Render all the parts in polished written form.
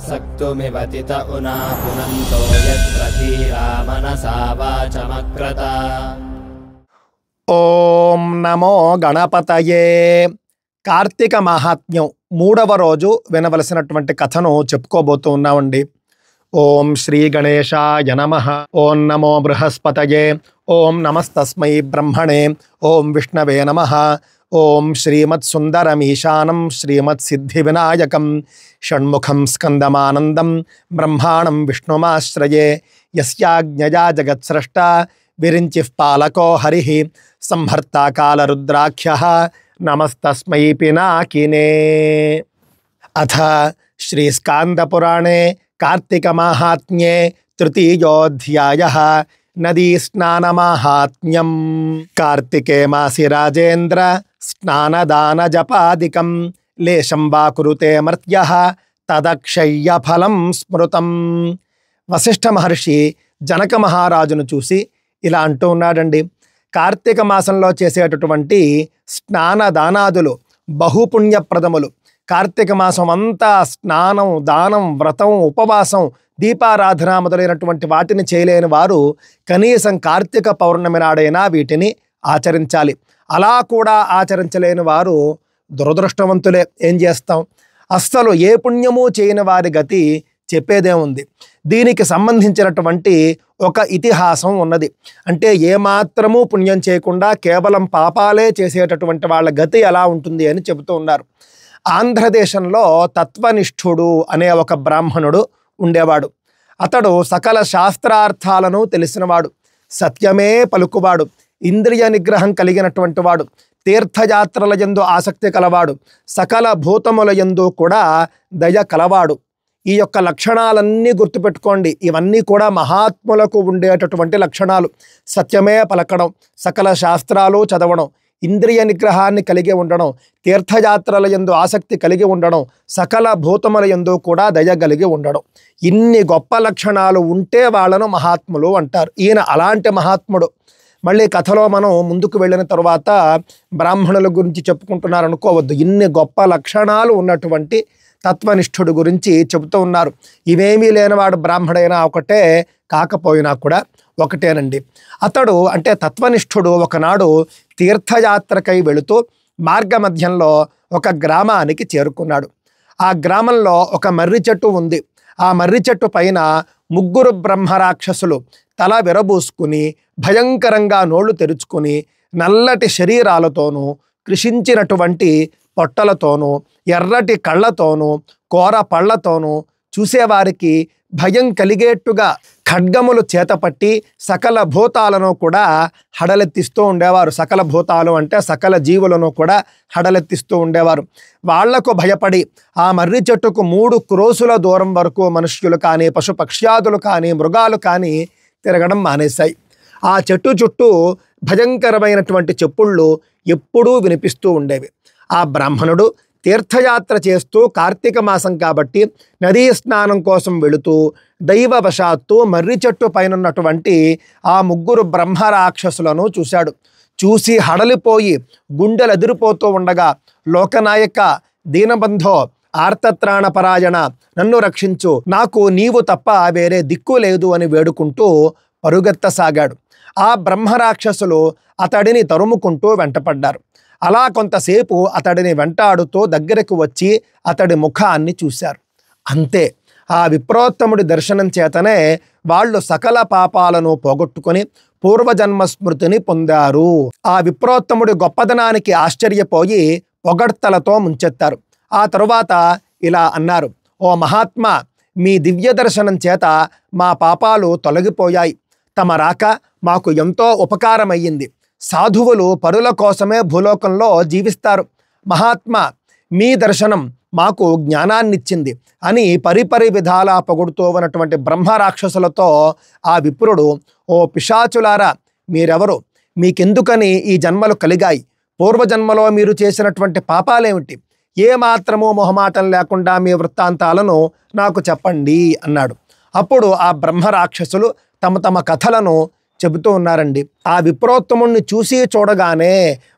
सक्तुमिवतित उना पुनन्तो यत्र धीरा मनसा वाचमक्रत। ఓం నమో గణపతయే. కార్తీక మహాత్మ్యం 3వ రోజు వినవలసినటువంటి కథను చెప్పుకోబోతూ ఉన్నామండి. ఓం శ్రీ గణేశాయ నమః. ఓం నమో బృహస్పతయే. ఓం నమస్తస్మై బ్రహ్మణే. ఓం విష్ణవే నమః. ఓం శ్రీమత్ సుందరమీశానం శ్రీమత్ సిద్ధి వినాయకం షణ్ముఖం స్కందమానందం బ్రహ్మాణం విష్ణుమాశ్రయే. యస్యాజ్ఞయా జగత్స్రష్ట విరించిః పాలకో హరిః సంహర్తా కాలరుద్రాఖ్యః నమస్తస్మై పినాకినే. అథ శ్రీస్కాందపురాణే కార్తీకమాహాత్మ్యే తృతీయోऽధ్యాయः. నదీ స్నానమాహాత్మ్యం. కార్తికే మాసి రాజేంద్ర స్నానదాన జపాదికం లేశం వా కురుతే మర్త్యః తదక్షయ్య ఫలం స్మృతం. వశిష్ఠ మహర్షి జనక మహారాజును చూసి ఇలా అంటూ ఉన్నాడండి. కార్తీక మాసంలో చేసేటటువంటి స్నానదానాదులు బహుపుణ్యప్రదములు. కార్తీక మాసం అంతా స్నానం, దానం, వ్రతం, ఉపవాసం, దీపారాధన మొదలైనటువంటి వాటిని చేయలేని వారు కనీసం కార్తీక పౌర్ణమి నాడైనా వీటిని ఆచరించాలి. అలా కూడా ఆచరించలేని వారు దురదృష్టవంతులే. ఏం చేస్తాం? అస్సలు ఏ పుణ్యము చేయని వారి గతి చెప్పేదేముంది. దీనికి సంబంధించినటువంటి ఒక ఇతిహాసం ఉన్నది. అంటే ఏమాత్రము పుణ్యం చేయకుండా కేవలం పాపాలే చేసేటటువంటి వాళ్ళ గతి ఎలా ఉంటుంది అని చెబుతూ ఉన్నారు. ఆంధ్రదేశంలో తత్వనిష్ఠుడు అనే ఒక బ్రాహ్మణుడు ఉండేవాడు. అతడు సకల శాస్త్రార్థాలను తెలిసినవాడు, సత్యమే పలుకువాడు, ఇంద్రియ నిగ్రహం కలిగినటువంటి వాడు, తీర్థయాత్రల యందు ఆసక్తి కలవాడు, సకల భూతముల యందు కూడా దయ కలవాడు. ఈ యొక్క లక్షణాలన్నీ గుర్తుపెట్టుకోండి. ఇవన్నీ కూడా మహాత్ములకు ఉండేటటువంటి లక్షణాలు. సత్యమే పలకడం, సకల శాస్త్రాలు చదవడం, ఇంద్రియ నిగ్రహాన్ని కలిగి ఉండడం, తీర్థయాత్రల యందు ఆసక్తి కలిగి ఉండడం, సకల భూతముల యందు కూడా దయ కలిగి ఉండడం. ఇన్ని గొప్ప లక్షణాలు ఉంటే వాళ్ళను మహాత్ములు అంటారు. ఈయన అలాంటి మహాత్ముడు. మళ్ళీ కథలో మనం ముందుకు వెళ్ళిన తర్వాత బ్రాహ్మణుల గురించి చెప్పుకుంటున్నారు అనుకోవద్దు. ఇన్ని గొప్ప లక్షణాలు ఉన్నటువంటి తత్వనిష్ఠుడు గురించి చెబుతూ ఉన్నారు. ఇవేమీ లేనివాడు బ్రాహ్మడైనా ఒకటే, కాకపోయినా కూడా ఒకటేనండి. అతడు అంటే తత్వనిష్ఠుడు ఒకనాడు తీర్థయాత్రకై వెళుతూ మార్గమధ్యంలో ఒక గ్రామానికి చేరుకున్నాడు. ఆ గ్రామంలో ఒక మర్రి చెట్టు ఉంది. ఆ మర్రి చెట్టు పైన 3 బ్రహ్మరాక్షసులు తల విరబూసుకుని భయంకరంగా నోళ్లు తెరుచుకుని నల్లటి శరీరాలతోనూ కృషించినటువంటి పొట్టలతోనూ ఎర్రటి కళ్ళతోనూ కోర పళ్ళతోనూ చూసేవారికి భయం కలిగేట్టుగా ఖడ్గములు చేతపట్టి సకల భూతాలను కూడా హడలెత్తిస్తూ ఉండేవారు. సకల భూతాలు అంటే సకల జీవులను కూడా హడలెత్తిస్తూ ఉండేవారు. వాళ్లకు భయపడి ఆ మర్రి చెట్టుకు 3 క్రోసుల దూరం వరకు మనుష్యులు కానీ, పశుపక్ష్యాదులు కానీ, మృగాలు కానీ తిరగడం మానేశాయి. ఆ చెట్టు చుట్టూ భయంకరమైనటువంటి చెప్పుళ్ళు ఎప్పుడూ వినిపిస్తూ ఉండేవి. ఆ బ్రాహ్మణుడు తీర్థయాత్ర చేస్తూ కార్తీక మాసం కాబట్టి నదీ స్నానం కోసం వెళుతూ దైవవశాత్తు మర్రి చెట్టు పైనన్నటువంటి ఆ 3 బ్రహ్మరాక్షసులను చూశాడు. చూసి హడలిపోయి గుండెలు ఎదిరిపోతూ ఉండగా, లోకనాయక, దీనబంధో, ఆర్తత్రాణపరాయణ, నన్ను రక్షించు, నాకు నీవు తప్ప వేరే దిక్కు లేదు అని వేడుకుంటూ పరుగెత్తసాగాడు. ఆ బ్రహ్మరాక్షసులు అతడిని తరుముకుంటూ వెంటపడ్డారు. అలా కొంతసేపు అతడిని వెంటాడుతూ దగ్గరకు వచ్చి అతడి ముఖాన్ని చూశారు. అంతే. ఆ విప్రోత్తముడి దర్శనం చేతనే వాళ్ళు సకల పాపాలను పోగొట్టుకొని పూర్వజన్మ స్మృతిని పొందారు. ఆ విప్రోత్తముడి గొప్పదనానికి ఆశ్చర్యపోయి పొగడ్తలతో ముంచెత్తారు. ఆ తరువాత ఇలా అన్నారు: ఓ మహాత్మా, మీ దివ్య దర్శనం చేత మా పాపాలు తొలగిపోయాయి. తమ రాక మాకు ఎంతో ఉపకారమయ్యింది. సాధువులు పరుల కోసమే భూలోకంలో జీవిస్తారు. మహాత్మా, మీ దర్శనం మాకు జ్ఞానాన్నిచ్చింది అని పరిపరి విధాలా పొగుడుతూ ఉన్నటువంటి బ్రహ్మరాక్షసులతో ఆ విప్రుడు, ఓ పిశాచులారా, మీరెవరు? మీకెందుకని ఈ జన్మలు కలిగాయి? పూర్వజన్మలో మీరు చేసినటువంటి పాపాలేమిటి? ఏ మాత్రమూ మొహమాటం లేకుండా మీ వృత్తాంతాలను నాకు చెప్పండి అన్నాడు. అప్పుడు ఆ బ్రహ్మరాక్షసులు తమ తమ కథలను చెబుతూ ఉన్నారండి. ఆ విప్రోత్తముణ్ణి చూసి చూడగానే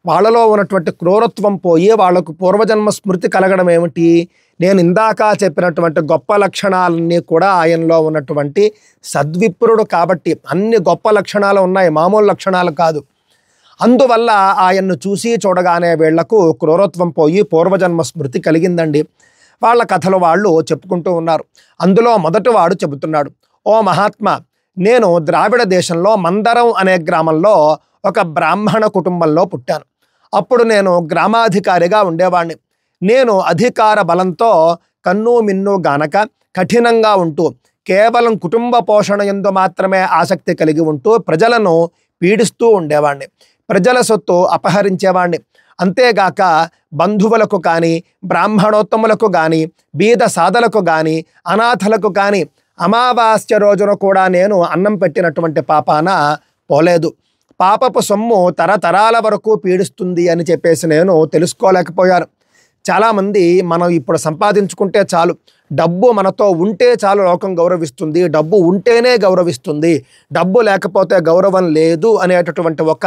వాళ్ళలో ఉన్నటువంటి క్రూరత్వం పోయి వాళ్లకు పూర్వజన్మ స్మృతి కలగడం ఏమిటి? నేను ఇందాక చెప్పినటువంటి గొప్ప లక్షణాలన్నీ కూడా ఆయనలో ఉన్నటువంటి సద్విప్రుడు కాబట్టి అన్ని గొప్ప లక్షణాలు ఉన్నాయి, మామూలు లక్షణాలు కాదు. అందువల్ల ఆయన్ను చూసి చూడగానే వీళ్లకు క్రూరత్వం పోయి పూర్వజన్మ స్మృతి కలిగిందండి. వాళ్ళ కథలు వాళ్ళు చెప్పుకుంటూ ఉన్నారు. అందులో మొదటి వాడు చెబుతున్నాడు, ఓ మహాత్మా, నేను ద్రావిడ దేశంలో మందరం అనే గ్రామంలో ఒక బ్రాహ్మణ కుటుంబంలో పుట్టాను. అప్పుడు నేను గ్రామాధికారిగా ఉండేవాడిని. నేను అధికార బలంతో కన్ను మిన్ను గానక కఠినంగా ఉంటూ కేవలం కుటుంబ పోషణ యందు మాత్రమే ఆసక్తి కలిగి ఉంటూ ప్రజలను పీడిస్తూ ఉండేవాడిని. ప్రజల సొత్తు అపహరించేవాడిని. అంతేగాక బంధువులకు కానీ, బ్రాహ్మణోత్తములకు కానీ, బీద సాధలకు కానీ, అనాథలకు కానీ అమావాస్య రోజున కూడా నేను అన్నం పెట్టినటువంటి పాపాన పోలేదు. పాపపు సొమ్ము తరతరాల వరకు పీడిస్తుంది అని చెప్పేసి నేను తెలుసుకోలేకపోయాను. చాలామంది మనం ఇప్పుడు సంపాదించుకుంటే చాలు, డబ్బు మనతో ఉంటే చాలు లోకం గౌరవిస్తుంది, డబ్బు ఉంటేనే గౌరవిస్తుంది, డబ్బు లేకపోతే గౌరవం లేదు అనేటటువంటి ఒక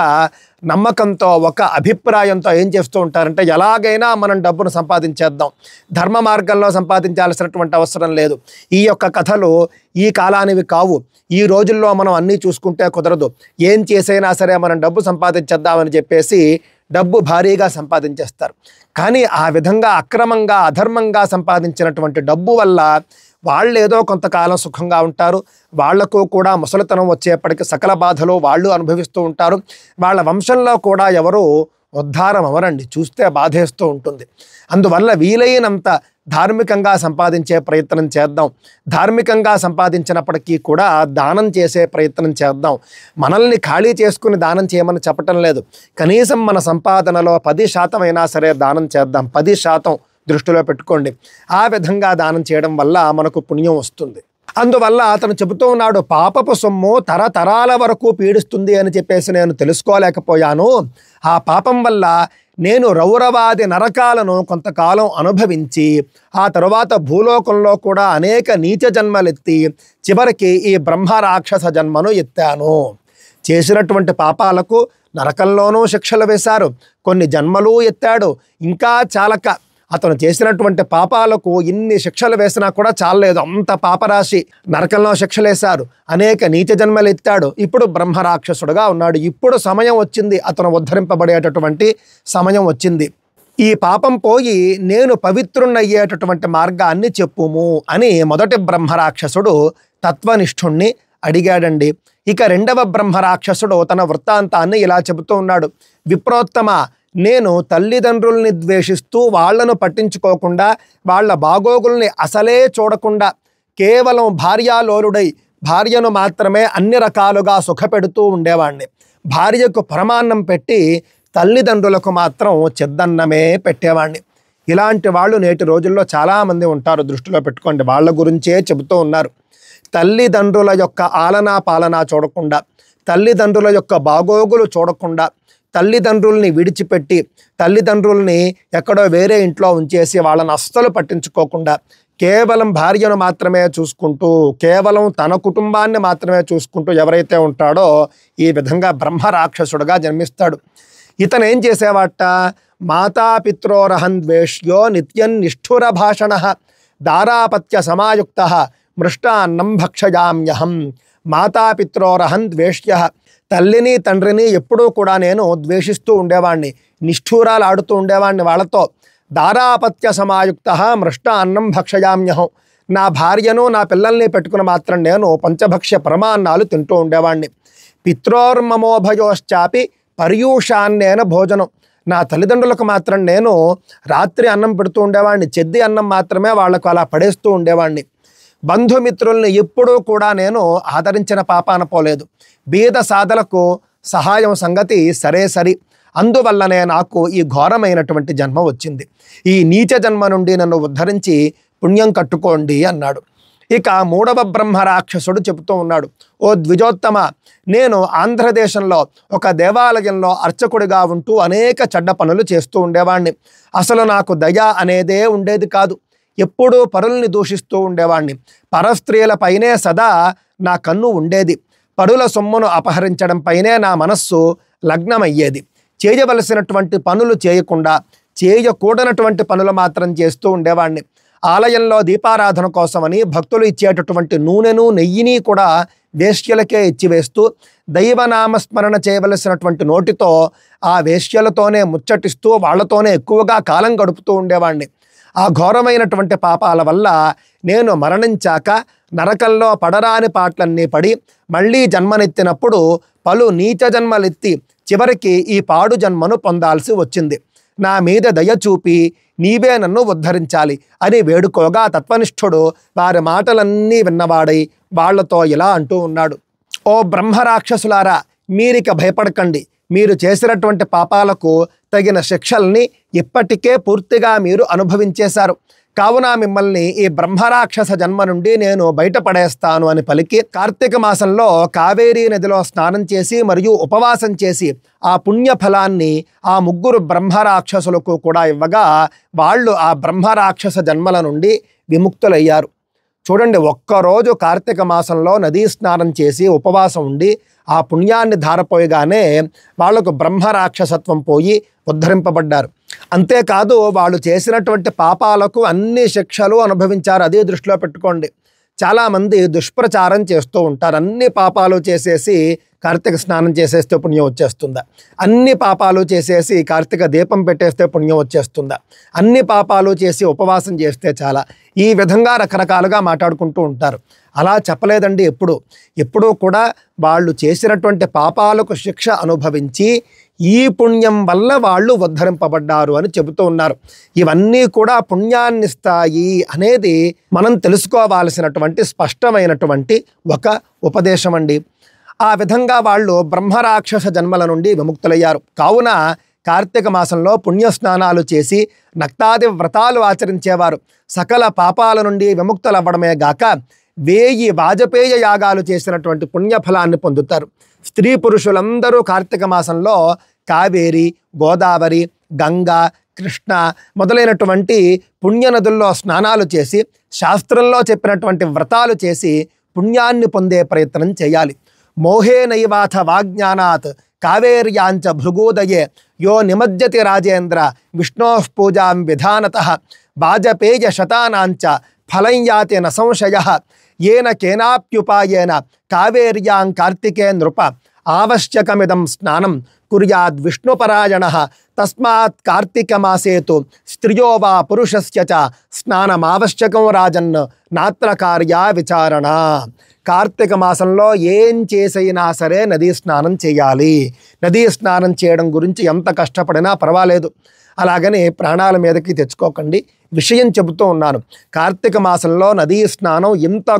నమ్మకంతో, ఒక అభిప్రాయంతో ఏం చేస్తూ ఉంటారంటే ఎలాగైనా మనం డబ్బును సంపాదించేద్దాం, ధర్మ మార్గంలో సంపాదించాల్సినటువంటి అవసరం లేదు. ఈ యొక్క కథలు ఈ కాలానివి కావు. ఈ రోజుల్లో మనం అన్నీ చూసుకుంటే కుదరదు. ఏం చేసైనా సరే మనం డబ్బు సంపాదించేద్దామని చెప్పేసి డబ్బు భారీగా సంపాదించేస్తారు. కానీ ఆ విధంగా అక్రమంగా అధర్మంగా సంపాదించినటువంటి డబ్బు వల్ల వాళ్ళు ఏదో కొంతకాలం సుఖంగా ఉంటారు. వాళ్లకు కూడా ముసలితనం వచ్చేప్పటికి సకల బాధలు వాళ్ళు అనుభవిస్తూ ఉంటారు. వాళ్ళ వంశంలో కూడా ఎవరు ఉద్ధారం అవరండి, చూస్తే బాధేస్తూ ఉంటుంది. అందువల్ల వీలైనంత ధార్మికంగా సంపాదించే ప్రయత్నం చేద్దాం. ధార్మికంగా సంపాదించినప్పటికీ కూడా దానం చేసే ప్రయత్నం చేద్దాం. మనల్ని ఖాళీ చేసుకుని దానం చేయమని చెప్పటం లేదు. కనీసం మన సంపాదనలో 10% అయినా సరే దానం చేద్దాం. 10% దృష్టిలో పెట్టుకోండి. ఆ విధంగా దానం చేయడం వల్ల మనకు పుణ్యం వస్తుంది. అందువల్ల అతను చెబుతూ ఉన్నాడు, పాపపు సొమ్ము తరతరాల వరకు పీడిస్తుంది అని చెప్పేసి నేను తెలుసుకోలేకపోయాను. ఆ పాపం వల్ల నేను రౌరవాది నరకాలను కొంతకాలం అనుభవించి ఆ తరువాత భూలోకంలో కూడా అనేక నీచ జన్మలెత్తి చివరికి ఈ బ్రహ్మ రాక్షస జన్మను ఎత్తాను. చేసినటువంటి పాపాలకు నరకంలోనూ శిక్షలు వేశారు, కొన్ని జన్మలు ఎత్తాడు. ఇంకా చాలక అతను చేసినటువంటి పాపాలకు ఇన్ని శిక్షలు వేసినా కూడా చాలలేదు. అంత పాపరాశి. నరకంలో శిక్షలు వేశారు, అనేక నీచ జన్మలు ఎత్తాడు. ఇప్పుడు బ్రహ్మరాక్షసుడుగా ఉన్నాడు. ఇప్పుడు సమయం వచ్చింది, అతను ఉద్ధరింపబడేటటువంటి సమయం వచ్చింది. ఈ పాపం పోయి నేను పవిత్రుణ్ణయ్యేటటువంటి మార్గాన్ని చెప్పుము అని మొదటి బ్రహ్మరాక్షసుడు తత్వనిష్ఠుణ్ణి అడిగాడండి. ఇక రెండవ బ్రహ్మరాక్షసుడు తన వృత్తాంతాన్ని ఇలా చెబుతూ ఉన్నాడు, విప్రోత్తమ, నేను తల్లిదండ్రుల్ని ద్వేషిస్తూ వాళ్లను పట్టించుకోకుండా వాళ్ళ బాగోగుల్ని అసలే చూడకుండా కేవలం భార్యాలోలుడై భార్యను మాత్రమే అన్ని రకాలుగా సుఖపెడుతూ ఉండేవాడిని. భార్యకు పరమాన్నం పెట్టి తల్లిదండ్రులకు మాత్రం చెద్దన్నమే పెట్టేవాడిని. ఇలాంటి వాళ్ళు నేటి రోజుల్లో చాలామంది ఉంటారు, దృష్టిలో పెట్టుకోండి. వాళ్ళ గురించే చెబుతూ ఉన్నారు. తల్లిదండ్రుల యొక్క ఆలనా పాలనా చూడకుండా, తల్లిదండ్రుల యొక్క బాగోగులు చూడకుండా, తల్లిదండ్రుల్ని విడిచిపెట్టి తల్లిదండ్రుల్ని ఎక్కడో వేరే ఇంట్లో ఉంచేసి వాళ్ళని అస్సలు పట్టించుకోకుండా కేవలం భార్యను మాత్రమే చూసుకుంటూ, కేవలం తన కుటుంబాన్ని మాత్రమే చూసుకుంటూ ఎవరైతే ఉంటాడో ఈ విధంగా బ్రహ్మరాక్షసుడుగా జన్మిస్తాడు. ఇతను ఏం చేసేవాట, మాతాపిత్రోరహం ద్వేష్యో నిత్యం నిష్ఠుర భాషణ దారాపత్య సమాయుక్త మృష్టాన్నం భక్షయామ్యహం. మాతాపిత్రోరహం ద్వేష్య, తల్లిని తండ్రిని ఎప్పుడూ కూడా నేను ద్వేషిస్తూ ఉండేవాడిని, నిష్ఠూరాలు ఆడుతూ ఉండేవాడిని వాళ్ళతో. దారాపత్య సమాయుక్త మృష్ట అన్నం భక్షయామ్యహం, నా భార్యను నా పిల్లల్ని పెట్టుకుని మాత్రం నేను పంచభక్ష్య పరమాన్నాలు తింటూ ఉండేవాడిని. పిత్రోర్మమోభయోశ్చాపి పర్యూషాన్నేన భోజనం, నా తల్లిదండ్రులకు మాత్రం నేను రాత్రి అన్నం పెడుతూ ఉండేవాడిని, చెద్ది అన్నం మాత్రమే వాళ్లకు అలా పడేస్తూ ఉండేవాడిని. బంధుమిత్రుల్ని ఎప్పుడూ కూడా నేను ఆదరించిన పాపాన పోలేదు. బీద సాధలకు సహాయం సంగతి సరే సరి. అందువల్లనే నాకు ఈ ఘోరమైనటువంటి జన్మ వచ్చింది. ఈ నీచ జన్మ నుండి నన్ను ఉద్ధరించి పుణ్యం కట్టుకోండి అన్నాడు. ఇక మూడవ బ్రహ్మరాక్షసుడు చెబుతూ ఉన్నాడు, ఓ ద్విజోత్తమ, నేను ఆంధ్రదేశంలో ఒక దేవాలయంలో అర్చకుడిగా ఉంటూ అనేక చెడ్డ పనులు చేస్తూ ఉండేవాడిని. అసలు నాకు దయ అనేదే ఉండేది కాదు. ఎప్పుడూ పరుల్ని దూషిస్తూ ఉండేవాడిని. పరస్త్రీల పైనే సదా నా కన్ను ఉండేది. పరుల సొమ్మును అపహరించడం పైనే నా మనస్సు లగ్నమయ్యేది. చేయవలసినటువంటి పనులు చేయకుండా చేయకూడనటువంటి పనులు మాత్రం చేస్తూ ఉండేవాడిని. ఆలయంలో దీపారాధన కోసమని భక్తులు ఇచ్చేటటువంటి నూనెను నెయ్యిని కూడా వేశ్యలకే ఇచ్చివేస్తూ దైవనామస్మరణ చేయవలసినటువంటి నోటితో ఆ వేశ్యలతోనే ముచ్చటిస్తూ వాళ్లతోనే ఎక్కువగా కాలం గడుపుతూ ఉండేవాడిని. ఆ ఘోరమైనటువంటి పాపాల వల్ల నేను మరణించాక నరకంలో పడరాని పాటలన్నీ పడి మళ్ళీ జన్మనెత్తినప్పుడు పలు నీచ జన్మలెత్తి చివరికి ఈ పాడు జన్మను పొందాల్సి వచ్చింది. నా మీద దయ చూపి నీవే నన్ను ఉద్ధరించాలి అని వేడుకోగా తత్వనిష్ఠుడు వారి మాటలన్నీ విన్నవాడై వాళ్లతో ఇలా అంటూ ఉన్నాడు. ఓ బ్రహ్మరాక్షసులారా, మీరిక భయపడకండి. మీరు చేసినటువంటి పాపాలకు తగిన శిక్షల్ని ఇప్పటికే పూర్తిగా మీరు అనుభవించేశారు. కావున మిమ్మల్ని ఈ బ్రహ్మరాక్షస జన్మ నుండి నేను బయటపడేస్తాను అని పలికి కార్తీక మాసంలో కావేరీ నదిలో స్నానం చేసి మరియు ఉపవాసం చేసి ఆ పుణ్యఫలాన్ని ఆ 3 బ్రహ్మరాక్షసులకు కూడా ఇవ్వగా వాళ్ళు ఆ బ్రహ్మరాక్షస జన్మల నుండి విముక్తులయ్యారు. చూడండి, ఒక్కరోజు కార్తీక మాసంలో నదీ స్నానం చేసి ఉపవాసం ఉండి ఆ పుణ్యాన్ని ధారపోయగానే వాళ్లకు బ్రహ్మరాక్షసత్వం పోయి ఉద్ధరింపబడ్డారు. అంతేకాదు వాళ్ళు చేసినటువంటి పాపాలకు అన్ని శిక్షలు అనుభవించారు. అదే దృష్టిలో పెట్టుకోండి. చాలామంది దుష్ప్రచారం చేస్తూ ఉంటారు. అన్ని పాపాలు చేసేసి కార్తీక స్నానం చేసేస్తే పుణ్యం వచ్చేస్తుందా, అన్ని పాపాలు చేసేసి కార్తీక దీపం పెట్టేస్తే పుణ్యం వచ్చేస్తుందా, అన్ని పాపాలు చేసి ఉపవాసం చేస్తే చాలా, ఈ విధంగా రకరకాలుగా మాట్లాడుకుంటూ ఉంటారు. అలా చెప్పలేదండి. ఎప్పుడూ కూడా వాళ్ళు చేసినటువంటి పాపాలకు శిక్ష అనుభవించి ఈ పుణ్యం వల్ల వాళ్ళు ఉద్ధరింపబడ్డారు అని చెబుతూ ఉన్నారు. ఇవన్నీ కూడా పుణ్యాన్నిస్తాయి అనేది మనం తెలుసుకోవాల్సినటువంటి స్పష్టమైనటువంటి ఒక ఉపదేశం అండి. ఆ విధంగా వాళ్ళు బ్రహ్మరాక్షస జన్మల నుండి విముక్తులయ్యారు. కావున కార్తీక మాసంలో పుణ్యస్నానాలు చేసి నక్తాది వ్రతాలు ఆచరించేవారు సకల పాపాల నుండి విముక్తులవ్వడమే గాక 1000 వాజపేయ యాగాలు చేసినటువంటి పుణ్యఫలాన్ని పొందుతారు. స్త్రీ పురుషులందరూ కార్తీక మాసంలో కావేరి, గోదావరి, గంగా, కృష్ణ మొదలైనటువంటి పుణ్యనదుల్లో స్నానాలు చేసి శాస్త్రంలో చెప్పినటువంటి వ్రతాలు చేసి పుణ్యాన్ని పొందే ప్రయత్నం చేయాలి. మోహేనైవాథ వాజ్ఞానాత్ కావేర్యాంచ భృగోదయే యో నిమజ్జతి రాజేంద్ర విష్ణోః పూజాం విధానతః వాజపేయ శతానాంచ ఫలం యాతి న సంశయః येन केनाप्युपायेन कावेर्यां कार्तिके नृप आवश्यकमिदं स्नानं कुर्याद् विष्णुपरायणः तस्मात् कार्तिकमासे तु स्त्रियो वा पुरुषस्य च स्नानमावश्यकं राजन् नात्र कार्या विचारण. కార్తీక మాసంలో ఏం చేసైనా సరే నదీ స్నానం చేయాలి. నదీ స్నానం చేయడం గురించి ఎంత కష్టపడినా పర్వాలేదు, అలాగని ప్రాణాల మీదకి తెచ్చుకోకండి. విషయం చెబుతూ ఉన్నాను. కార్తీక మాసంలో నదీ స్నానం ఎంత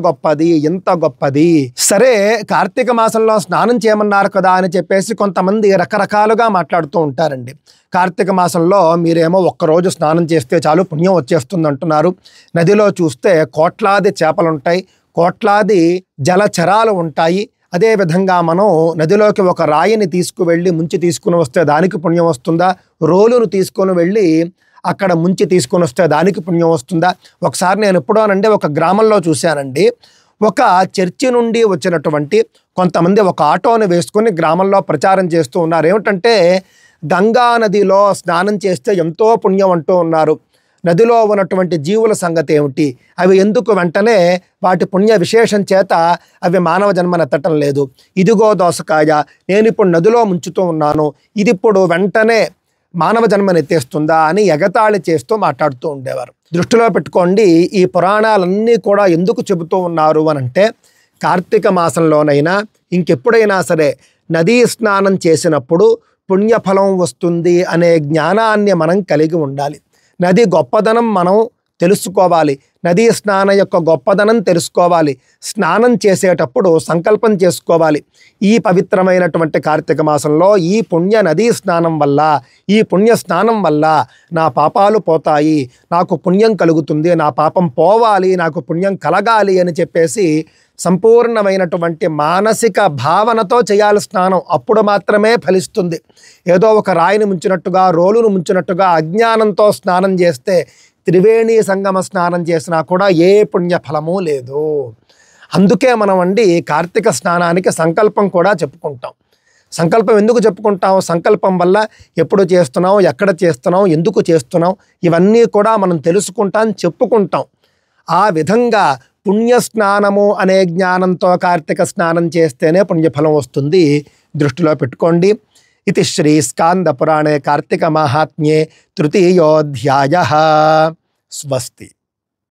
గొప్పది. సరే, కార్తీక మాసంలో స్నానం చేయమన్నారు కదా అని చెప్పేసి కొంతమంది రకరకాలుగా మాట్లాడుతూ ఉంటారండి. కార్తీక మాసంలో మీరేమో ఒక్కరోజు స్నానం చేస్తే చాలు పుణ్యం వచ్చేస్తుంది అంటున్నారు. నదిలో చూస్తే కోట్లాది చేపలుంటాయి, కోట్లాది జలచరాలు ఉంటాయి. అదేవిధంగా మనం నదిలోకి ఒక రాయిని తీసుకువెళ్ళి ముంచి తీసుకుని వస్తే దానికి పుణ్యం వస్తుందా, రోలును తీసుకొని వెళ్ళి అక్కడ ముంచి తీసుకొని వస్తే దానికి పుణ్యం వస్తుందా? ఒకసారి నేను ఎప్పుడోనండి ఒక గ్రామంలో చూశానండి. ఒక చర్చి నుండి వచ్చినటువంటి కొంతమంది ఒక ఆటోని వేసుకొని గ్రామంలో ప్రచారం చేస్తూ ఉన్నారు. ఏమిటంటే గంగా నదిలో స్నానం చేస్తే ఎంతో పుణ్యం అంటూ ఉన్నారు. నదిలో ఉన్నటువంటి జీవుల సంగతి ఏమిటి, అవి ఎందుకు వెంటనే వాటి పుణ్య విశేషం చేత అవి మానవ జన్మనెత్తటం లేదు, ఇదిగో దోసకాయ నేను ఇప్పుడు నదిలో ముంచుతూ ఉన్నాను, ఇది ఇప్పుడు వెంటనే మానవ జన్మనెత్తేస్తుందా అని ఎగతాళి చేస్తూ మాట్లాడుతూ ఉండేవారు. దృష్టిలో పెట్టుకోండి, ఈ పురాణాలన్నీ కూడా ఎందుకు చెబుతూ ఉన్నారు అనంటే కార్తీక మాసంలోనైనా ఇంకెప్పుడైనా సరే నదీ స్నానం చేసినప్పుడు పుణ్యఫలం వస్తుంది అనే జ్ఞానాన్ని మనం కలిగి ఉండాలి. నది గొప్పదనం మనం తెలుసుకోవాలి. నదీ స్నానం యొక్క గొప్పదనం తెలుసుకోవాలి. స్నానం చేసేటప్పుడు సంకల్పం చేసుకోవాలి. ఈ పవిత్రమైనటువంటి కార్తీక మాసంలో ఈ పుణ్య నదీ స్నానం వల్ల, ఈ పుణ్య స్నానం వల్ల నా పాపాలు పోతాయి, నాకు పుణ్యం కలుగుతుంది, నా పాపం పోవాలి, నాకు పుణ్యం కలగాలి అని చెప్పేసి సంపూర్ణమైనటువంటి మానసిక భావనతో చేయాలి స్నానం. అప్పుడు మాత్రమే ఫలిస్తుంది. ఏదో ఒక రాయిని ముంచినట్టుగా, రోలును ముంచినట్టుగా అజ్ఞానంతో స్నానం చేస్తే త్రివేణి సంగమ స్నానం చేసినా కూడా ఏ పుణ్యఫలము లేదు. అందుకే మనం అండి కార్తీక స్నానానికి సంకల్పం కూడా చెప్పుకుంటాం. సంకల్పం ఎందుకు చెప్పుకుంటాం? సంకల్పం వల్ల ఎప్పుడు చేస్తున్నాం, ఎక్కడ చేస్తున్నాం, ఎందుకు చేస్తున్నాం, ఇవన్నీ కూడా మనం తెలుసుకుంటాం, చెప్పుకుంటాం. ఆ విధంగా పుణ్యస్నానము అనే జ్ఞానంతో కార్తీక స్నానం చేస్తేనే పుణ్యఫలం వస్తుంది. దృష్టిలో పెట్టుకోండి. ఇది శ్రీ స్కాంద పురాణే కార్తీక మాహాత్మ్యే తృతీయోధ్యాయః. స్వస్తి.